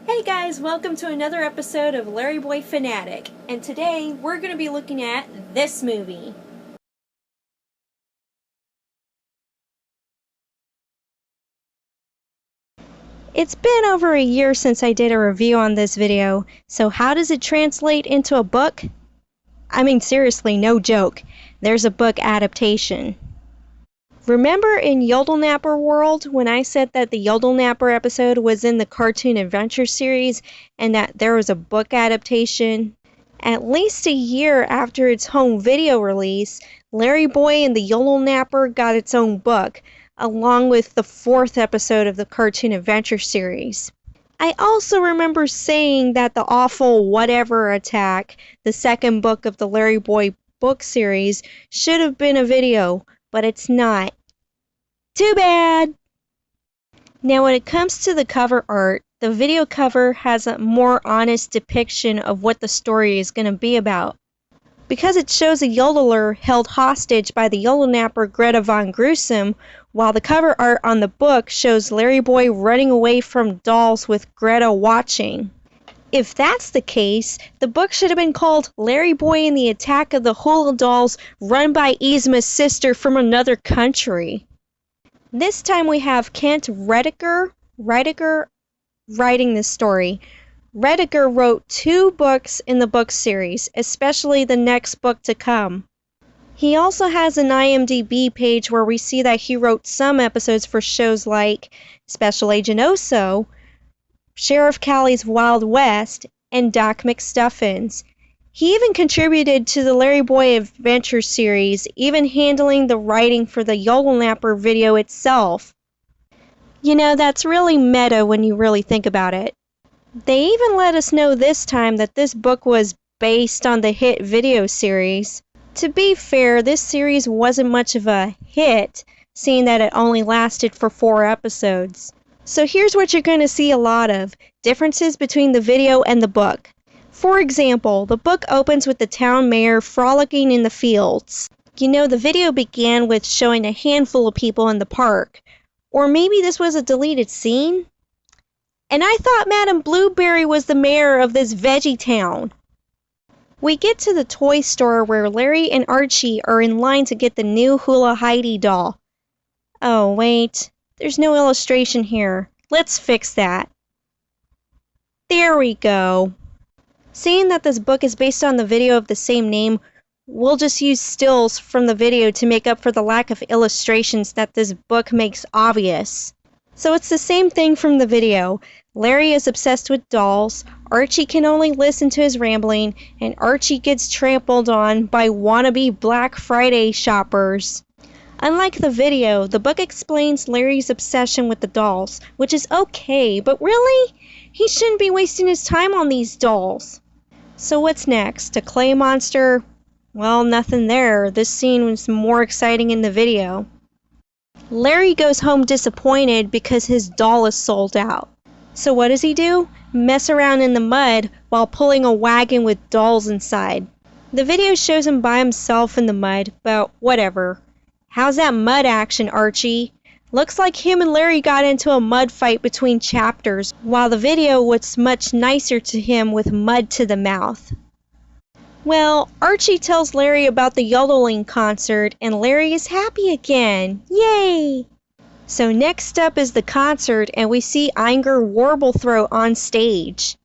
Hey guys, welcome to another episode of LarryBoy Fanatic, and today we're going to be looking at this movie. It's been over a year since I did a review on this video, so how does it translate into a book? I mean seriously, no joke, there's a book adaptation. Remember in Yodelnapper world when I said that the Yodelnapper episode was in the Cartoon Adventures series and that there was a book adaptation? At least a year after its home video release, LarryBoy and the Yodelnapper got its own book, along with the 4th episode of the Cartoon Adventure series. I also remember saying that the awful Whatever Attack, the 2nd book of the LarryBoy book series, should have been a video, but it's not. Too bad! Now when it comes to the cover art, the video cover has a more honest depiction of what the story is going to be about. Because it shows a yodeler held hostage by the Yodelnapper Greta Von Gruesome, while the cover art on the book shows LarryBoy running away from dolls with Greta watching. If that's the case, the book should have been called LarryBoy and the Attack of the Hula Dolls run by Yzma's sister from another country. This time we have Kent Rediker writing this story. Rediker wrote 2 books in the book series, especially the next book to come. He also has an IMDb page where we see that he wrote some episodes for shows like Special Agent Oso, Sheriff Callie's Wild West, and Doc McStuffins. He even contributed to the LarryBoy Adventures series, even handling the writing for the Yodelnapper video itself. You know, that's really meta when you really think about it. They even let us know this time that this book was based on the hit video series. To be fair, this series wasn't much of a hit, seeing that it only lasted for 4 episodes. So here's what you're going to see a lot of, differences between the video and the book. For example, the book opens with the town mayor frolicking in the fields. You know, the video began with showing a handful of people in the park. Or maybe this was a deleted scene? And I thought Madame Blueberry was the mayor of this veggie town. We get to the toy store where Larry and Archie are in line to get the new Hula Heidi doll. Oh, wait. There's no illustration here. Let's fix that. There we go. Seeing that this book is based on the video of the same name, we'll just use stills from the video to make up for the lack of illustrations that this book makes obvious. So it's the same thing from the video. Larry is obsessed with dolls, Archie can only listen to his rambling, and Archie gets trampled on by wannabe Black Friday shoppers. Unlike the video, the book explains Larry's obsession with the dolls, which is okay, but really? He shouldn't be wasting his time on these dolls. So what's next? A clay monster? Well, nothing there. This scene was more exciting in the video. Larry goes home disappointed because his doll is sold out. So what does he do? Mess around in the mud while pulling a wagon with dolls inside. The video shows him by himself in the mud, but whatever. How's that mud action, Archie? Looks like him and Larry got into a mud fight between chapters, while the video was much nicer to him with mud to the mouth. Well, Archie tells Larry about the yodeling concert, and Larry is happy again. Yay! So next up is the concert, and we see Inger Warblethroat on stage.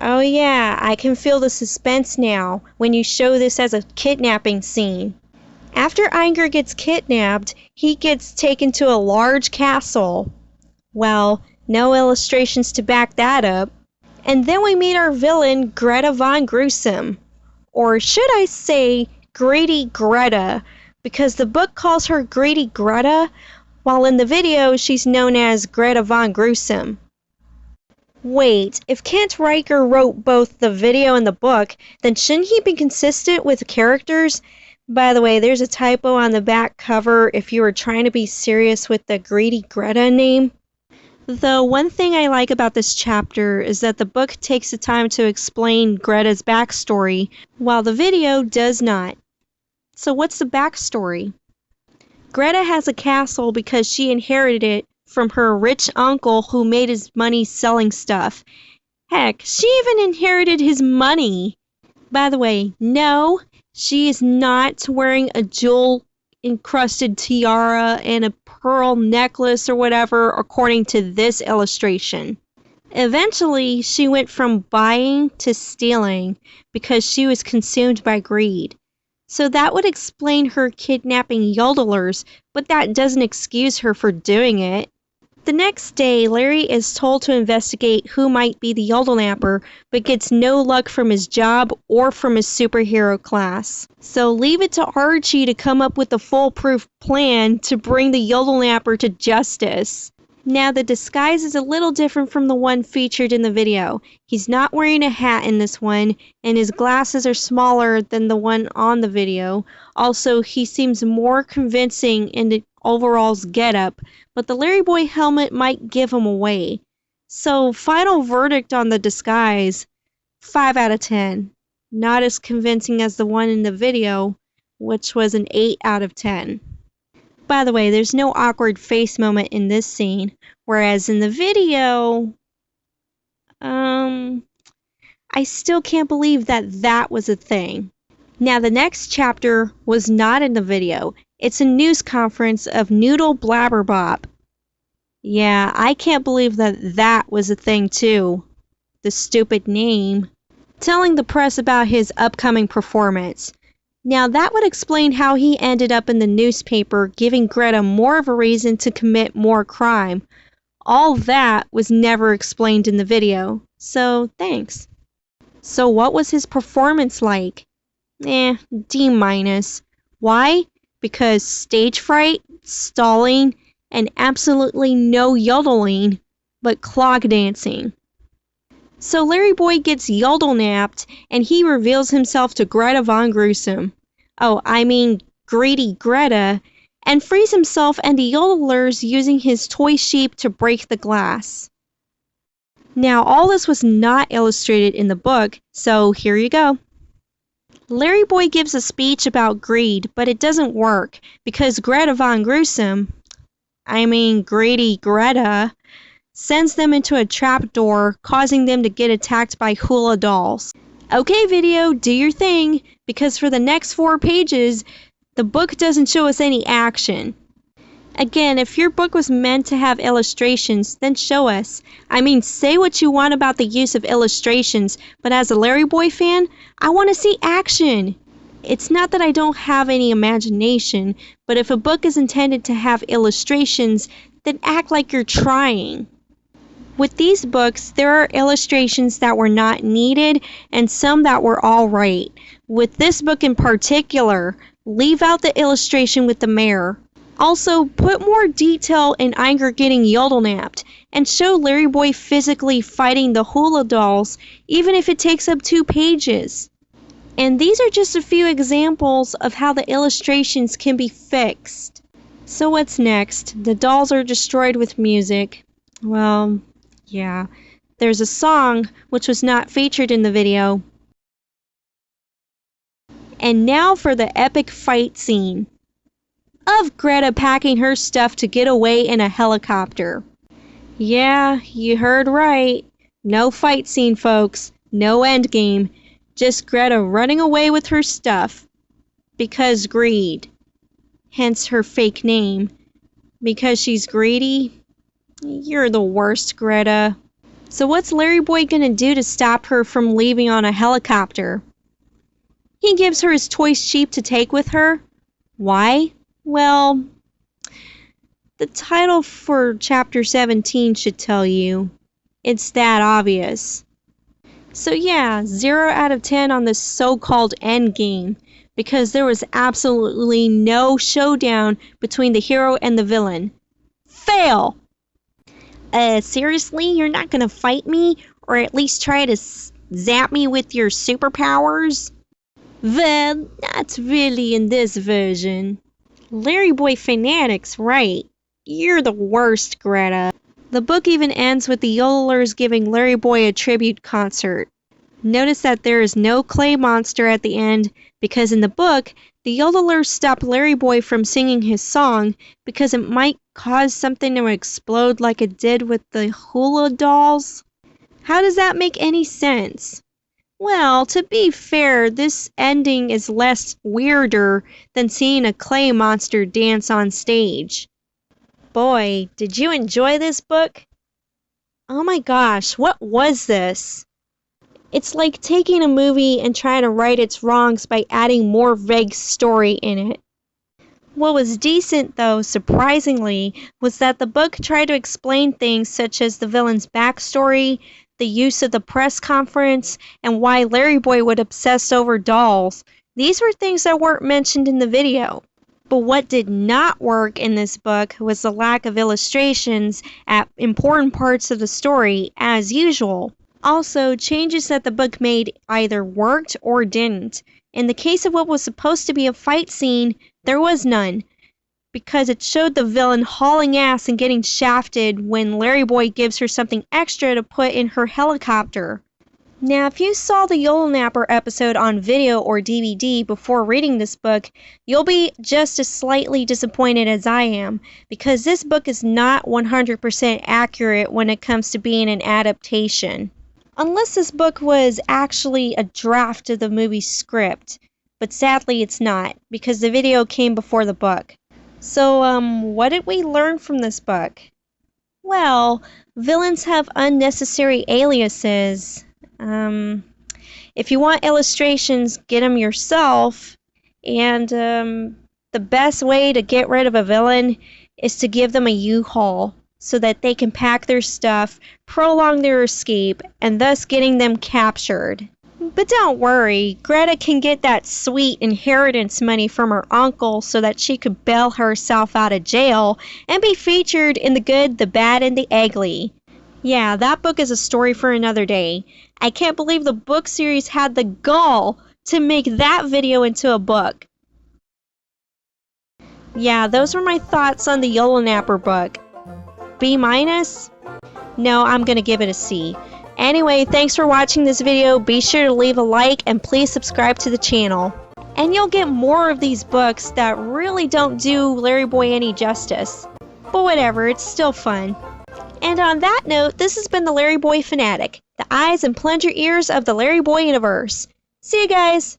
Oh yeah, I can feel the suspense now when you show this as a kidnapping scene. After Inger gets kidnapped, he gets taken to a large castle. Well, no illustrations to back that up. And then we meet our villain, Greta Von Gruesome. Or should I say, Greedy Greta, because the book calls her Greedy Greta, while in the video she's known as Greta Von Gruesome. Wait, if Kent Riker wrote both the video and the book, then shouldn't he be consistent with the characters? By the way, there's a typo on the back cover if you were trying to be serious with the Greedy Greta name. Though one thing I like about this chapter is that the book takes the time to explain Greta's backstory, while the video does not. So what's the backstory? Greta has a castle because she inherited it from her rich uncle who made his money selling stuff. Heck, she even inherited his money. By the way, no, she is not wearing a jewel-encrusted tiara and a pearl necklace or whatever, according to this illustration. Eventually, she went from buying to stealing because she was consumed by greed. So that would explain her kidnapping yodelers, but that doesn't excuse her for doing it. The next day, Larry is told to investigate who might be the Yodelnapper, but gets no luck from his job or from his superhero class. So leave it to Archie to come up with a foolproof plan to bring the Yodelnapper to justice. Now, the disguise is a little different from the one featured in the video. He's not wearing a hat in this one, and his glasses are smaller than the one on the video. Also, he seems more convincing in the overall's getup, but the LarryBoy helmet might give him away. So, final verdict on the disguise, 5 out of 10. Not as convincing as the one in the video, which was an 8 out of 10. By the way, there's no awkward face moment in this scene, whereas in the video, I still can't believe that was a thing. Now, the next chapter was not in the video. It's a news conference of Noodle Blabberbop. Yeah, I can't believe that was a thing too. The stupid name. Telling the press about his upcoming performance. Now, that would explain how he ended up in the newspaper, giving Greta more of a reason to commit more crime. All that was never explained in the video, so thanks. So what was his performance like? D-. Why? Because stage fright, stalling, and absolutely no yodeling, but clog dancing. So LarryBoy gets yodelnapped, and he reveals himself to Greta Von Gruesome. Oh, I mean Greedy Greta, and frees himself and the yodelers using his toy sheep to break the glass. Now, all this was not illustrated in the book, so here you go. LarryBoy gives a speech about greed, but it doesn't work, because Greta Von Gruesome, I mean Greedy Greta, sends them into a trapdoor, causing them to get attacked by hula dolls. Okay, video, do your thing, because for the next 4 pages, the book doesn't show us any action. Again, if your book was meant to have illustrations, then show us. I mean, say what you want about the use of illustrations, but as a LarryBoy fan, I want to see action. It's not that I don't have any imagination, but if a book is intended to have illustrations, then act like you're trying. With these books, there are illustrations that were not needed and some that were alright. With this book in particular, leave out the illustration with the mayor. Also, put more detail in Inger getting yodelnapped, and show LarryBoy physically fighting the hula dolls, even if it takes up 2 pages. And these are just a few examples of how the illustrations can be fixed. So what's next? The dolls are destroyed with music. Well, yeah. There's a song, which was not featured in the video. And now for the epic fight scene of Greta packing her stuff to get away in a helicopter. Yeah, you heard right. No fight scene, folks. No endgame. Just Greta running away with her stuff. Because greed. Hence her fake name. Because she's greedy? You're the worst, Greta. So what's LarryBoy gonna do to stop her from leaving on a helicopter? He gives her his toy sheep to take with her. Why? Well, the title for chapter 17 should tell you. It's that obvious. So yeah, 0 out of 10 on this so-called endgame, because there was absolutely no showdown between the hero and the villain. Fail! Seriously? You're not gonna fight me? Or at least try to zap me with your superpowers? Well, not really in this version. LarryBoy Fanatic's right. You're the worst, Greta. The book even ends with the yodelers giving LarryBoy a tribute concert. Notice that there is no clay monster at the end, because in the book, the yodelers stop LarryBoy from singing his song because it might cause something to explode like it did with the hula dolls. How does that make any sense? Well, to be fair, this ending is less weirder than seeing a clay monster dance on stage. Boy, did you enjoy this book? Oh my gosh, what was this? It's like taking a movie and trying to right its wrongs by adding more vague story in it. What was decent, though, surprisingly, was that the book tried to explain things such as the villain's backstory, the use of the press conference, and why LarryBoy would obsess over dolls. These were things that weren't mentioned in the video. But what did not work in this book was the lack of illustrations at important parts of the story, as usual. Also, changes that the book made either worked or didn't. In the case of what was supposed to be a fight scene, there was none, because it showed the villain hauling ass and getting shafted when LarryBoy gives her something extra to put in her helicopter. Now, if you saw the Yodelnapper episode on video or DVD before reading this book, you'll be just as slightly disappointed as I am, because this book is not 100% accurate when it comes to being an adaptation. Unless this book was actually a draft of the movie script, but sadly it's not, because the video came before the book. So, what did we learn from this book? Well, villains have unnecessary aliases. If you want illustrations, get them yourself. And the best way to get rid of a villain is to give them a U-Haul so that they can pack their stuff, prolong their escape, and thus getting them captured. But don't worry, Greta can get that sweet inheritance money from her uncle so that she could bail herself out of jail and be featured in The Good, the Bad, and the Ugly. Yeah, that book is a story for another day. I can't believe the book series had the gall to make that video into a book. Yeah, those were my thoughts on the Yodelnapper book. B-? No, I'm gonna give it a C. Anyway, thanks for watching this video. Be sure to leave a like and please subscribe to the channel. And you'll get more of these books that really don't do LarryBoy any justice. But whatever, it's still fun. And on that note, this has been the LarryBoy Fanatic, the eyes and plunger ears of the LarryBoy universe. See you guys!